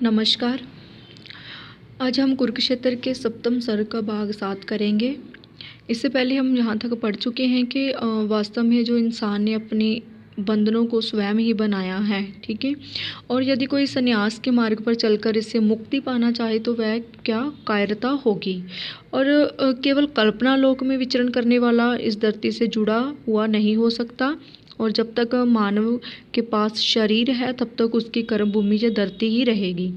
नमस्कार। आज हम कुरुक्षेत्र के सप्तम सर्ग का भाग 7 करेंगे। इससे पहले हम यहाँ तक पढ़ चुके हैं कि वास्तव में जो इंसान ने अपने बंधनों को स्वयं ही बनाया है, ठीक है। और यदि कोई संन्यास के मार्ग पर चलकर इससे मुक्ति पाना चाहे तो वह क्या कायरता होगी। और केवल कल्पना लोक में विचरण करने वाला इस धरती से जुड़ा हुआ नहीं हो सकता। और जब तक मानव के पास शरीर है तब तक उसकी कर्म भूमि ये धरती ही रहेगी।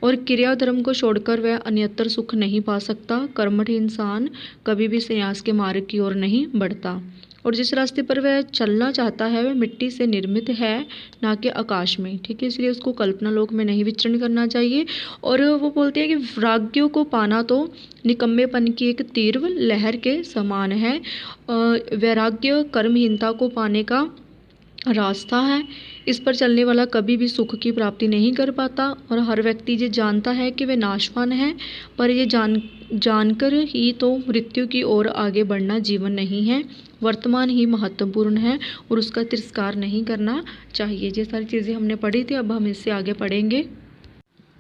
और क्रिया धर्म को छोड़कर वह अन्यत्र सुख नहीं पा सकता। कर्मठ इंसान कभी भी संन्यास के मार्ग की ओर नहीं बढ़ता। और जिस रास्ते पर वह चलना चाहता है वह मिट्टी से निर्मित है, ना कि आकाश में, ठीक है। इसलिए उसको कल्पना लोक में नहीं विचरण करना चाहिए। और वो बोलते हैं कि वैराग्यों को पाना तो निकम्मेपन की एक तीव्र लहर के समान है। वैराग्य कर्महीनता को पाने का रास्ता है। इस पर चलने वाला कभी भी सुख की प्राप्ति नहीं कर पाता। और हर व्यक्ति ये जानता है कि वे नाशवान है, पर ये जानकर ही तो मृत्यु की ओर आगे बढ़ना जीवन नहीं है। वर्तमान ही महत्वपूर्ण है और उसका तिरस्कार नहीं करना चाहिए। ये सारी चीज़ें हमने पढ़ी थी, अब हम इससे आगे पढ़ेंगे।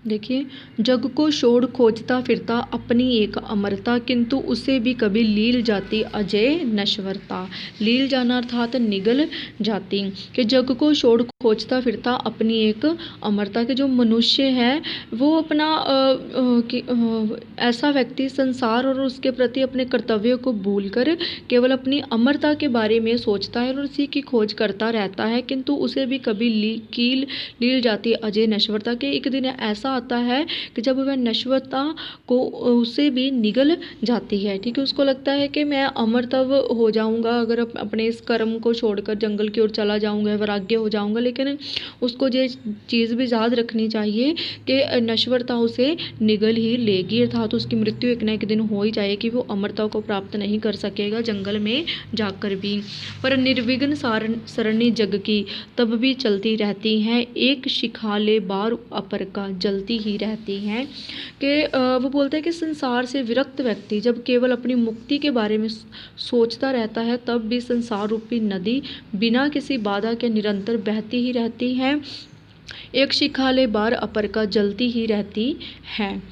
देखिए, जग को छोड़ खोजता फिरता अपनी एक अमरता, किंतु उसे भी कभी लील जाती अजय नश्वरता। लील जाना अर्थात निगल जाती। कि जग को छोड़ खोजता फिरता अपनी एक अमरता, के जो मनुष्य है वो अपना ऐसा व्यक्ति संसार और उसके प्रति अपने कर्तव्यों को भूलकर केवल अपनी अमरता के बारे में सोचता है और उसी की खोज करता रहता है, किंतु उसे भी कभी लील जाती अजय नश्वरता। के एक दिन ऐसा आता है कि जब वह नश्वरता को उसे भी निगल जाती है, ठीक है। उसको लगता है कि मैं अमर तब हो जाऊंगा अगर अपने इस कर्म को छोड़कर जंगल की ओर चला जाऊंगा, वैराग्य हो जाऊंगा। लेकिन उसको ये चीज़ भी याद रखनी चाहिए कि नश्वरता उसे निगल ही लेगी, अर्थात उसकी मृत्यु एक न एक दिन हो ही जाएगी। वो अमरता को प्राप्त नहीं कर सकेगा जंगल में जाकर भी। पर निर्विघ्न सरणी जग की तब भी चलती रहती हैं, एक शिखाले बार अपर का जलती ही रहती हैं। कि वो बोलते हैं कि संसार से विरक्त व्यक्ति जब केवल अपनी मुक्ति के बारे में सोचता रहता है तब भी संसार रूपी नदी बिना किसी बाधा के निरंतर बहती ही रहती है, एक शिखाले बार अपर का जलती ही रहती है।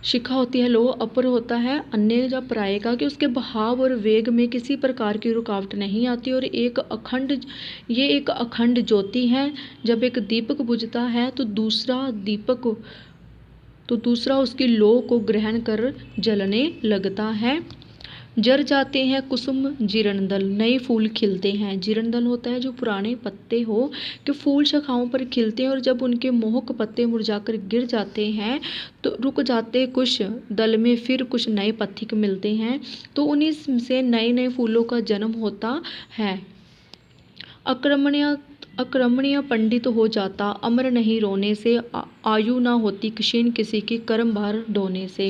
शिखा होती है लोह, अपर होता है अन्य या पराये का, कि उसके बहाव और वेग में किसी प्रकार की रुकावट नहीं आती। और ये एक अखंड ज्योति है। जब एक दीपक बुझता है तो दूसरा उसकी लौ को ग्रहण कर जलने लगता है। जर जाते हैं कुसुम जीर्णदल, नए फूल खिलते हैं। जीर्णदल होता है जो पुराने पत्ते हो, कि फूल शाखाओं पर खिलते हैं और जब उनके मोहक पत्ते मुरझाकर गिर जाते हैं तो रुक जाते कुछ दल में फिर कुछ नए पथिक मिलते हैं, तो उन्हीं से नए नए फूलों का जन्म होता है। अक्रमणीय पंडित हो जाता अमर नहीं रोने से, आयु ना होती क्षीण किसी की कर्म भार ढोने से।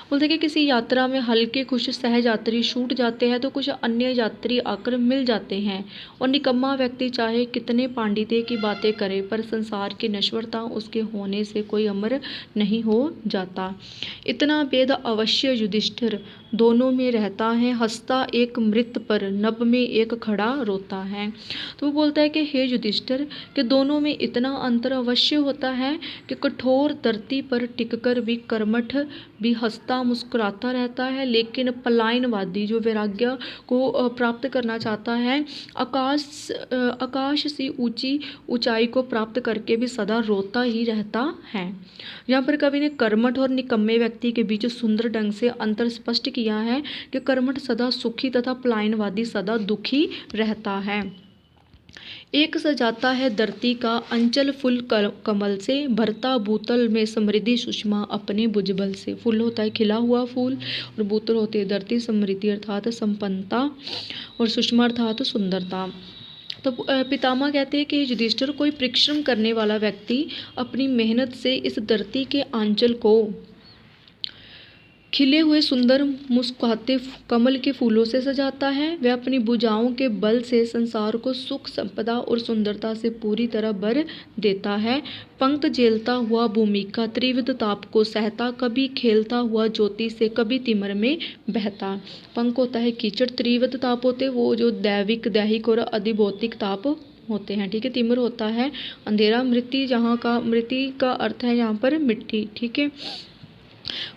बोलते कि किसी यात्रा में हल्के कुछ सहयात्री छूट जाते हैं तो कुछ अन्य यात्री आकर मिल जाते हैं। और निकम्मा व्यक्ति चाहे कितने पांडित्य की बातें करे पर संसार की नश्वरता उसके होने से कोई अमर नहीं हो जाता। इतना भेद अवश्य युधिष्ठिर दोनों में रहता है, हंसता एक मृत पर नभ में एक खड़ा रोता है। तो वो बोलता है कि हे युधिष्ठिर, के दोनों में इतना अंतर अवश्य होता है कि कठोर धरती पर टिककर भी कर्मठ भी हंसता मुस्कुराता रहता है, लेकिन पलायनवादी जो वैराग्य को प्राप्त करना चाहता है आकाश सी ऊंची ऊंचाई को प्राप्त करके भी सदा रोता ही रहता है। यहाँ पर कवि ने कर्मठ और निकम्मे व्यक्ति के बीच सुंदर ढंग से अंतर स्पष्ट किया है कि कर्मठ सदा सुखी तथा पलायनवादी सदा दुखी रहता है। एक सजाता है धरती का अंचल फूल कमल से, भरता भूतल में समृद्धि सुषमा अपने भुजबल से। फूल होता है खिला हुआ फूल और भूतल होती है धरती, समृद्धि अर्थात संपन्नता और सुषमा अर्थात सुंदरता। तो पितामह कहते हैं कि युधिष्ठिर, कोई परिश्रम करने वाला व्यक्ति अपनी मेहनत से इस धरती के आंचल को खिले हुए सुंदर मुस्कुराते कमल के फूलों से सजाता है। वह अपनी भुजाओं के बल से संसार को सुख संपदा और सुंदरता से पूरी तरह भर देता है। पंख झेलता हुआ भूमि का त्रिविध ताप को सहता, कभी खेलता हुआ ज्योति से कभी तिमर में बहता। पंख होता है कीचड़, त्रिविध ताप होते वो जो दैविक दैहिक और अधिभौतिक ताप होते हैं। ठीक है, तिमिर होता है अंधेरा। मृति का अर्थ है यहाँ पर मिट्टी। ठीक है,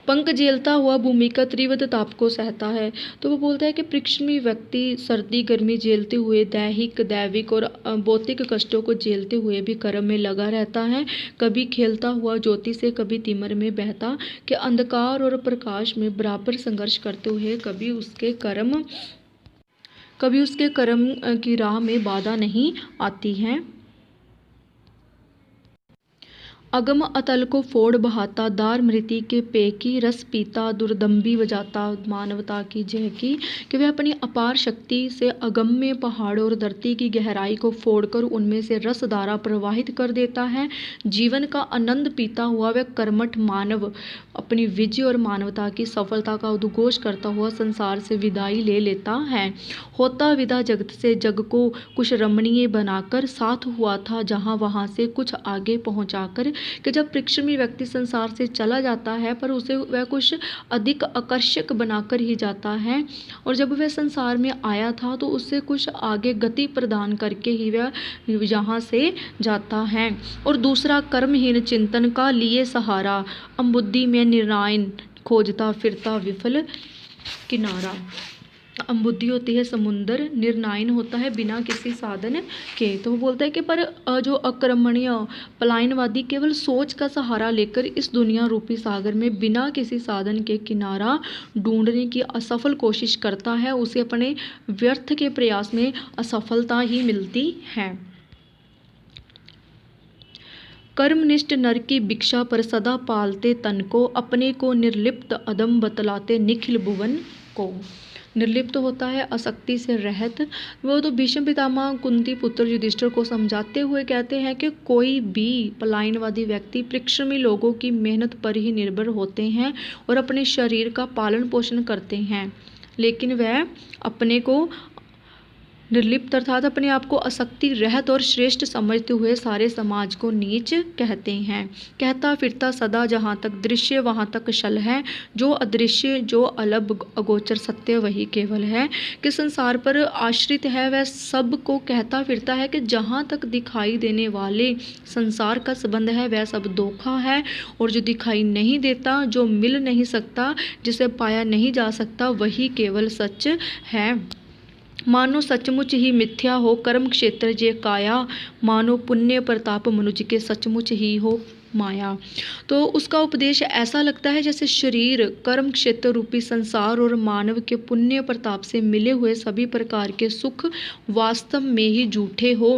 पंख झेलता हुआ भूमि का तीव्र ताप को सहता है। तो वो बोलता है कि परिश्रमी व्यक्ति सर्दी गर्मी झेलते हुए दैहिक दैविक और भौतिक कष्टों को झेलते हुए भी कर्म में लगा रहता है। कभी खेलता हुआ ज्योति से, कभी तिमिर में बहता, कि अंधकार और प्रकाश में बराबर संघर्ष करते हुए कभी उसके कर्म की राह में बाधा नहीं आती है। अगम अतल को फोड़ बहाता, दार मृति के पे की रस पीता, दुर्दंभी बजाता मानवता की जय की। कि वह अपनी अपार शक्ति से अगम्य पहाड़ों और धरती की गहराई को फोड़कर उनमें से रस धारा प्रवाहित कर देता है। जीवन का आनंद पीता हुआ वह कर्मठ मानव अपनी विजय और मानवता की सफलता का उद्घोष करता हुआ संसार से विदाई ले लेता है। होता विदा जगत से, जग को कुछ रमणीय बनाकर, साथ हुआ था जहाँ वहाँ से कुछ आगे पहुँचाकर। कि जब परिश्रमी व्यक्ति संसार से चला जाता है पर उसे वह कुछ अधिक आकर्षक बनाकर ही जाता है, और जब वह संसार में आया था तो उससे कुछ आगे गति प्रदान करके ही वह यहाँ से जाता है। और दूसरा कर्महीन चिंतन का लिए सहारा, अम्बुद्धि में निर्णायन खोजता फिरता विफल किनारा। अम्बुद्धि होती है समुंदर, निर्णायन होता है बिना किसी साधन के। तो वो बोलता है कि पर जो अक्रमणीय पलायनवादी केवल सोच का सहारा लेकर इस दुनिया रूपी सागर में बिना किसी साधन के किनारा ढूंढने की असफल कोशिश करता है, उसे अपने व्यर्थ के प्रयास में असफलता ही मिलती है। कर्मनिष्ठ नर की भिक्षा पर सदा पालते तन को, अपने को निर्लिप्त अदम बतलाते निखिल भुवन को। निर्लिप्त होता है आसक्ति से रहित। वो तो भीष्म पितामह कुंती पुत्र युधिष्ठिर को समझाते हुए कहते हैं कि कोई भी पलायनवादी व्यक्ति परिश्रमी लोगों की मेहनत पर ही निर्भर होते हैं और अपने शरीर का पालन पोषण करते हैं, लेकिन वह अपने को निर्लिप्त अर्थात अपने आप को आसक्ति रहित और श्रेष्ठ समझते हुए सारे समाज को नीच कहते हैं। कहता फिरता सदा जहाँ तक दृश्य वहाँ तक शल है, जो अदृश्य जो अलग अगोचर सत्य वही केवल है। कि संसार पर आश्रित है वह सब को कहता फिरता है कि जहाँ तक दिखाई देने वाले संसार का संबंध है वह सब धोखा है, और जो दिखाई नहीं देता, जो मिल नहीं सकता, जिसे पाया नहीं जा सकता, वही केवल सच है। मानो सचमुच ही मिथ्या हो कर्म क्षेत्र जे काया, मानो पुण्य प्रताप मनुज के सचमुच ही हो माया। तो उसका उपदेश ऐसा लगता है जैसे शरीर कर्म क्षेत्र रूपी संसार और मानव के पुण्य प्रताप से मिले हुए सभी प्रकार के सुख वास्तव में ही झूठे हो।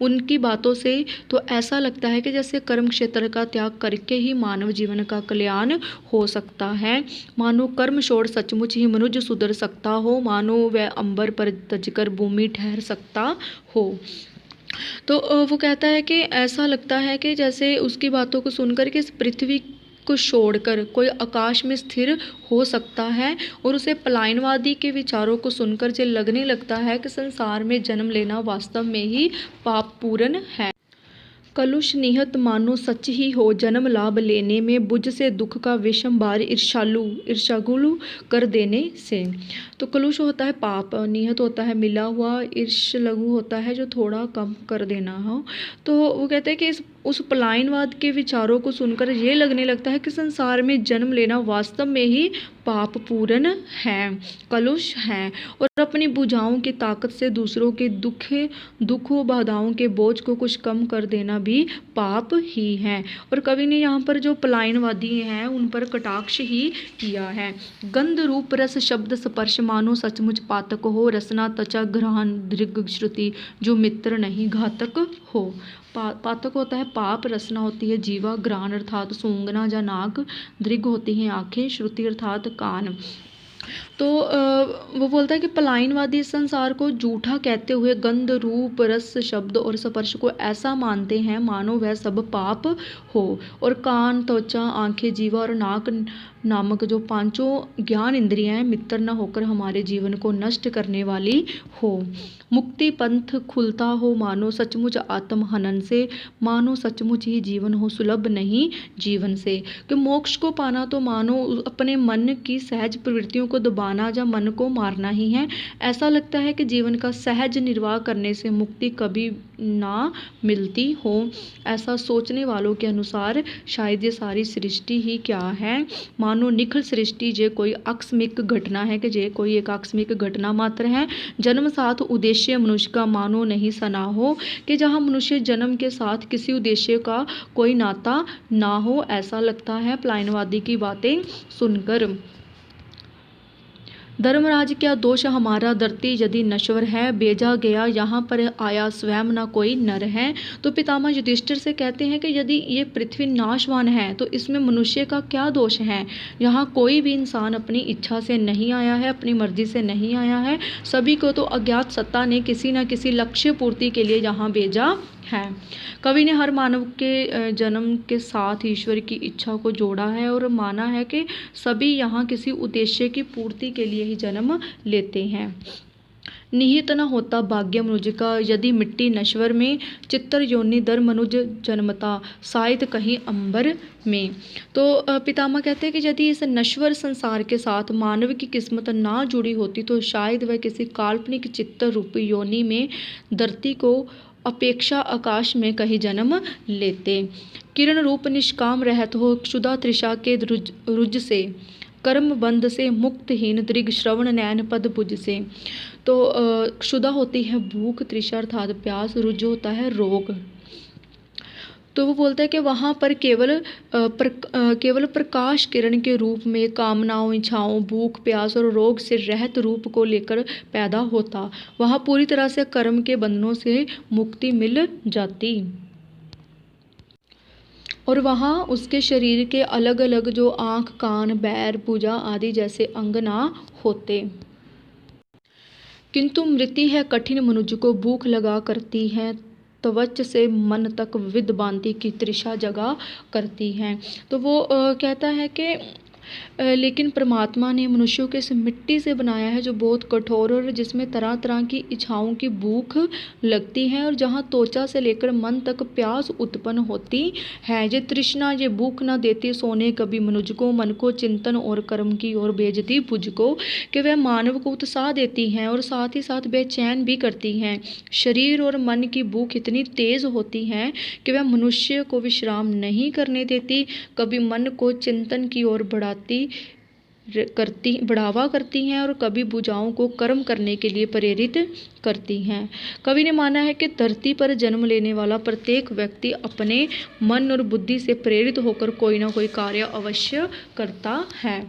उनकी बातों से तो ऐसा लगता है कि जैसे कर्म क्षेत्र का त्याग करके ही मानव जीवन का कल्याण हो सकता है। मानो कर्म छोड़ सचमुच ही मनुष्य सुधर सकता हो, मानो वह अंबर पर तजकर भूमि ठहर सकता हो। तो वो कहता है कि ऐसा लगता है कि जैसे उसकी बातों को सुनकर कि इस पृथ्वी को छोड़कर कोई आकाश में स्थिर हो सकता है, और उसे पलायनवादी के विचारों को सुनकर जो लगने लगता है कि संसार में जन्म लेना वास्तव में ही पापपूर्ण है। कलुष निहत मानो सच ही हो जन्म लाभ लेने में, बुझ से दुख का विषम भार ईर्ष्यागुलु कर देने से। तो कलुष होता है पाप, निहत होता है मिला हुआ, ईर्ष्य लघु होता है जो थोड़ा कम कर देना हो। तो वो कहते हैं कि उस पलायनवाद के विचारों को सुनकर ये लगने लगता है कि संसार में जन्म लेना वास्तव में ही पापपूर्ण है, कलुष है, और अपनी भुजाओं की ताकत से दूसरों के दुखों बाधाओं के बोझ को कुछ कम कर देना भी पाप ही है। और कवि ने यहाँ पर जो पलायनवादी हैं उन पर कटाक्ष ही किया है। गंध रूप रस शब्द स्पर्श मानो सचमुच पातक हो, रसना त्वचा घ्राण दृग श्रुति जो मित्र नहीं घातक हो। पातक होता है पाप, रसना होती है जीवा, घ्राण अर्थात सूंघना या नाक, दृग होती हैं आँखें, श्रुति अर्थात कान। तो वो बोलता है कि पलायनवादी इस संसार को झूठा कहते हुए गंध रूप रस शब्द और स्पर्श को ऐसा मानते हैं मानो वह सब पाप हो, और कान त्वचा आँखें जीवा और नाक नामक जो पांचों ज्ञान इंद्रियां हैं मित्र न होकर हमारे जीवन को नष्ट करने वाली हो। मुक्ति पंथ खुलता हो मानो सचमुच आत्म हनन से, मानो सचमुच ही जीवन हो सुलभ नहीं जीवन से। कि मोक्ष को पाना तो मानो अपने मन की सहज प्रवृत्तियों को दबाना दबाना या मन को मारना ही है। ऐसा लगता है कि जीवन का सहज निर्वाह करने से मुक्ति कभी ना मिलती हो। ऐसा सोचने वालों के अनुसार शायद ये सारी सृष्टि ही क्या है, मानो निखिल सृष्टि जे कोई आकस्मिक घटना है, कि जे कोई एक आकस्मिक घटना मात्र है। जन्म साथ उद्देश्य मनुष्य का मानो नहीं सना हो, कि जहाँ मनुष्य जन्म के साथ किसी उद्देश्य का कोई नाता ना हो। ऐसा लगता है पलायनवादी की बातें सुनकर। धर्मराज क्या दोष हमारा, धरती यदि नश्वर है, भेजा गया यहाँ पर आया स्वयं ना कोई नर है। तो पितामह युधिष्ठिर से कहते हैं कि यदि ये पृथ्वी नाशवान है तो इसमें मनुष्य का क्या दोष है। यहाँ कोई भी इंसान अपनी इच्छा से नहीं आया है, अपनी मर्जी से नहीं आया है। सभी को तो अज्ञात सत्ता ने किसी न किसी लक्ष्य पूर्ति के लिए यहाँ भेजा है। कवि ने हर मानव के जन्म के साथ ईश्वर की इच्छा को जोड़ा है और माना है कि सभी यहाँ किसी उद्देश्य की पूर्ति के लिए ही जन्म लेते हैं। निहित न होता भाग्य मनुज का, यदि मिट्टी नश्वर में, चित्तर योनि दर मनुज जन्मता, शायद कहीं अंबर में। तो पितामह कहते हैं कि यदि इस नश्वर संसार के साथ मानव की किस्मत ना जुड़ी होती तो शायद वह किसी काल्पनिक चित्तर रूपी योनि में धरती को अपेक्षा आकाश में कहीं जन्म लेते। किरण रूप निष्काम रहत हो, क्षुधा तृषा के रुज से, कर्म बंध से मुक्तहीन दृग श्रवण नैन पद भुज से। तो क्षुधा होती है भूख, तृषा अर्थात प्यास, रुज होता है रोग। तो वो बोलता है कि वहाँ पर केवल प्रकाश किरण के रूप में कामनाओं, इच्छाओं, भूख, प्यास और रोग से रहित रूप को लेकर पैदा होता। वहाँ पूरी तरह से कर्म के बंधनों से मुक्ति मिल जाती और वहाँ उसके शरीर के अलग अलग जो आँख, कान, पैर, भुजा आदि जैसे अंग ना होते। किंतु मृत्यु है कठिन मनुज को, भूख लगा करती है, त्वच से मन तक विद बांति की तृषा जगा करती है। तो वो कहता है कि लेकिन परमात्मा ने मनुष्यों को इस मिट्टी से बनाया है जो बहुत कठोर और जिसमें तरह तरह की इच्छाओं की भूख लगती है और जहाँ त्वचा से लेकर मन तक प्यास उत्पन्न होती है। ये तृष्णा, ये भूख न देती सोने कभी मनुज को, मन को चिंतन और कर्म की ओर भेजती बुझ को, कि वह मानव को उत्साह देती हैं और साथ ही साथ बेचैन भी करती हैं। शरीर और मन की भूख इतनी तेज होती है कि वह मनुष्य को विश्राम नहीं करने देती, कभी मन को चिंतन की ओर बढ़ावा करती हैं और कभी भुजाओं को कर्म करने के लिए प्रेरित करती हैं। कवि ने माना है कि धरती पर जन्म लेने वाला प्रत्येक व्यक्ति अपने मन और बुद्धि से प्रेरित होकर कोई ना कोई कार्य अवश्य करता है।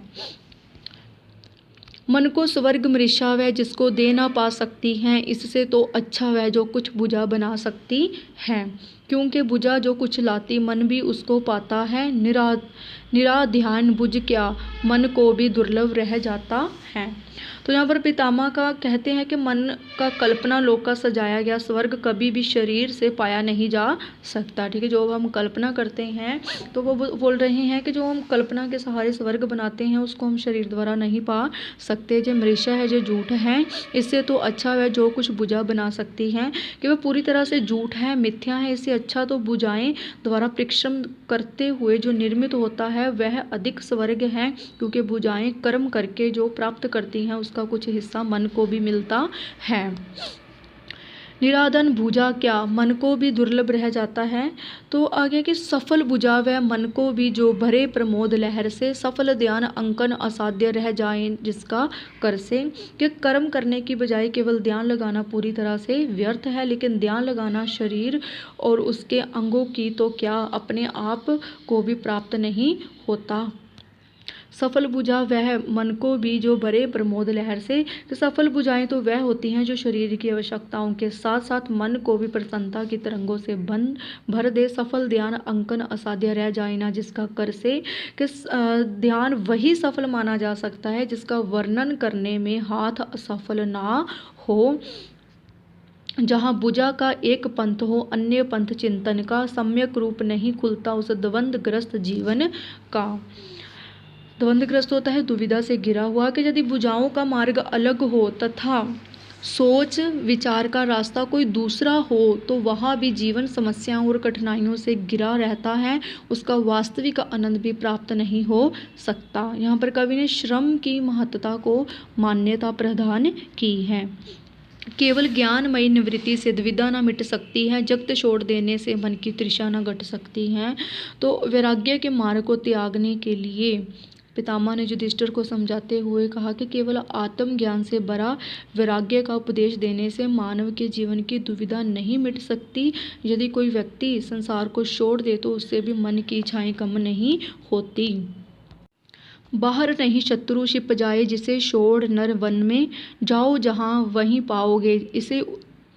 मन को स्वर्ग मृषा वह जिसको दे ना पा सकती हैं, इससे तो अच्छा वह जो कुछ भुजा बना सकती है, क्योंकि भुजा जो कुछ लाती मन भी उसको पाता है। निराध्यान बुझ क्या, मन को भी दुर्लभ रह जाता है। तो यहाँ पर पितामह का कहते हैं कि मन का कल्पना लोक का सजाया गया स्वर्ग कभी भी शरीर से पाया नहीं जा सकता। ठीक है, जो हम कल्पना करते हैं तो वो बोल रहे हैं कि जो हम कल्पना के सहारे स्वर्ग बनाते हैं उसको हम शरीर द्वारा नहीं पा सकते। जो मृषा है, जो झूठ है, इससे तो अच्छा वह जो कुछ भुजा बना सकती हैं, कि वह पूरी तरह से झूठ है, मिथ्या है। इससे अच्छा तो भुजाएं द्वारा परिश्रम करते हुए जो निर्मित होता है वह अधिक स्वर्ग है, क्योंकि भुजाएं कर्म करके जो प्राप्त करती हैं उसका कुछ हिस्सा मन को भी मिलता है। निराधन भुजा क्या, मन को भी दुर्लभ रह जाता है। तो आगे कि सफल भुजा वह मन को भी जो भरे प्रमोद लहर से, सफल ध्यान अंकन असाध्य रह जाए जिसका कर से। कि कर्म करने की बजाय केवल ध्यान लगाना पूरी तरह से व्यर्थ है, लेकिन ध्यान लगाना शरीर और उसके अंगों की तो क्या अपने आप को भी प्राप्त नहीं होता। सफल भुजा वह मन को भी जो भरे प्रमोद लहर से। तो सफल भुजाएं तो वह होती हैं जो शरीर की आवश्यकताओं के साथ साथ मन को भी प्रसन्नता की तरंगों से भर दे। सफल ध्यान अंकन असाध्य रह जाए ना जिसका कर से। कि ध्यान वही सफल माना जा सकता है जिसका वर्णन करने में हाथ असफल ना हो। जहाँ भुजा का एक पंथ हो अन्य पंथ चिंतन का, सम्यक रूप नहीं खुलता उस द्वंद्वग्रस्त जीवन का। द्वंद्वग्रस्त होता है दुविधा से घिरा हुआ। कि यदि भुजाओं का मार्ग अलग हो तथा सोच विचार का रास्ता कोई दूसरा हो तो वहाँ भी जीवन समस्याओं और कठिनाइयों से घिरा रहता है, उसका वास्तविक आनंद भी प्राप्त नहीं हो सकता। यहाँ पर कवि ने श्रम की महत्ता को मान्यता प्रदान की है। केवल ज्ञानमयी निवृत्ति से दुविधा न मिट सकती है, जगत छोड़ देने से मन की तृषा न घट सकती है। तो वैराग्य के मार्ग को त्यागने के लिए पितामह ने युधिष्ठिर को समझाते हुए कहा कि केवल आत्मज्ञान से भरा वैराग्य का उपदेश देने से मानव के जीवन की दुविधा नहीं मिट सकती। यदि कोई व्यक्ति संसार को छोड़ दे तो उससे भी मन की इच्छाएं कम नहीं होती। बाहर नहीं शत्रु छिप जाए जिसे छोड़ नर वन में, जाओ जहाँ वहीं पाओगे इसे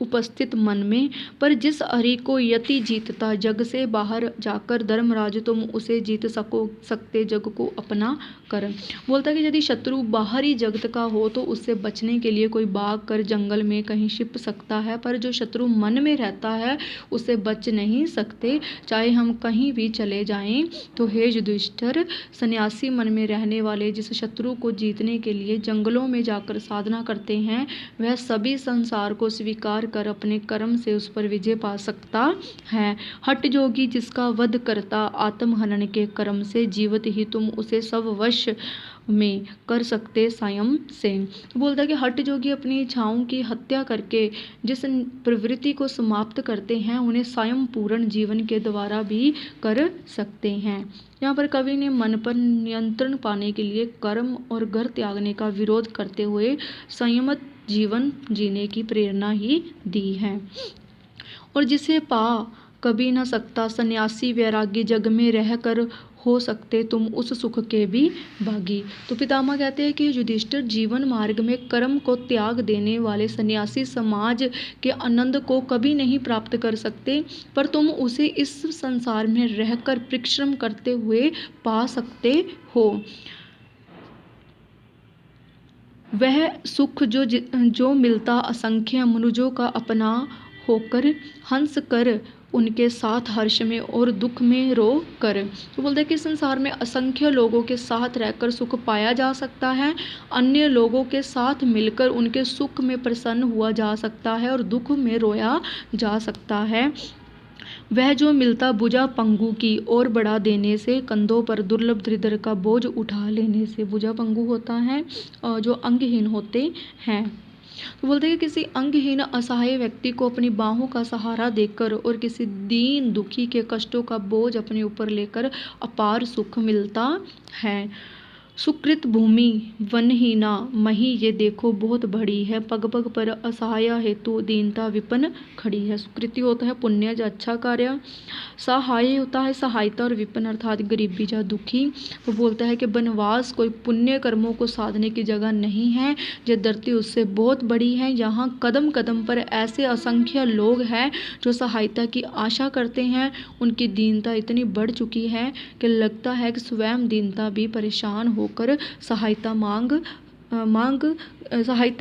उपस्थित मन में। पर जिस हरि को यति जीतता जग से बाहर जाकर, धर्मराज तुम उसे जीत सकते जग को अपना कर। बोलता है कि यदि शत्रु बाहरी जगत का हो तो उससे बचने के लिए कोई भाग कर जंगल में कहीं छिप सकता है, पर जो शत्रु मन में रहता है उससे बच नहीं सकते, चाहे हम कहीं भी चले जाएं। तो हे युधिष्ठिर, सन्यासी मन में रहने वाले जिस शत्रु को जीतने के लिए जंगलों में जाकर साधना करते हैं, वह सभी संसार को स्वीकार कर अपने कर्म से उस पर विजय पा सकता है। हठ योगी जिसका वध करता आत्महनन के कर्म से, जीवित ही तुम उसे सब वश में कर सकते स्वयं से। बोलता है कि हठ योगी अपनी इच्छाओं की हत्या करके जिस प्रवृत्ति को समाप्त करते हैं उन्हें स्वयं पूर्ण जीवन के द्वारा भी कर सकते हैं। यहाँ पर कवि ने मन पर नियंत्रण पाने के लिए कर्म और घर त्यागने का विरोध करते हुए संयमित जीवन जीने की प्रेरणा ही दी है। और जिसे पा कभी न सकता सन्यासी वैरागी जग में रहकर हो सकते तुम उस सुख के भी भागी। तो पितामह कहते हैं कि युधिष्ठिर, जीवन मार्ग में कर्म को त्याग देने वाले सन्यासी समाज के आनंद को कभी नहीं प्राप्त कर सकते, पर तुम उसे इस संसार में रहकर परिश्रम करते हुए पा सकते हो। वह सुख जो मिलता असंख्य मनुजों का अपना होकर, हंस कर उनके साथ हर्ष में और दुख में रो कर। तो बोलते हैं कि संसार में असंख्य लोगों के साथ रहकर सुख पाया जा सकता है, अन्य लोगों के साथ मिलकर उनके सुख में प्रसन्न हुआ जा सकता है और दुख में रोया जा सकता है। वह जो मिलता भुजा पंगु की ओर बढ़ा देने से, कंधों पर दुर्लभ दरिद्र का बोझ उठा लेने से। भुजा पंगु होता है जो अंगहीन होते हैं। तो बोलते हैं कि किसी अंगहीन असहाय व्यक्ति को अपनी बाहों का सहारा देकर और किसी दीन दुखी के कष्टों का बोझ अपने ऊपर लेकर अपार सुख मिलता है। सुकृत भूमि वनहीना मही ये देखो बहुत बड़ी है, पग पग पर असहाय हेतु दीनता विपन्न खड़ी है। सुकृति होता है पुण्य जो अच्छा कार्य, सहाय होता है सहायता और विपन्न अर्थात गरीबी या दुखी। वो बोलता है कि वनवास कोई पुण्य कर्मों को साधने की जगह नहीं है, जो धरती उससे बहुत बड़ी है। यहाँ कदम कदम पर ऐसे असंख्य लोग हैं जो सहायता की आशा करते हैं, उनकी दीनता इतनी बढ़ चुकी है कि लगता है कि स्वयं दीनता भी परेशान होकर सहायता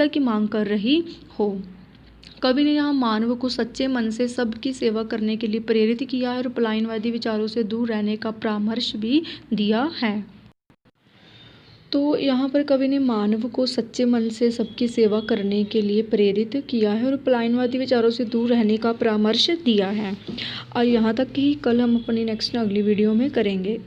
की मांग कर रही हो। कवि ने यहाँ मानव को सच्चे मन से सबकी सेवा करने के लिए प्रेरित किया है और पलायनवादी विचारों से दूर रहने का परामर्श भी दिया है। तो यहाँ पर कवि ने मानव को सच्चे मन से सबकी सेवा करने के लिए प्रेरित किया है और पलायनवादी विचारों से दूर रहने का परामर्श दिया है। और यहाँ तक कि कल हम अपनी नेक्स्ट अगली वीडियो में करेंगे।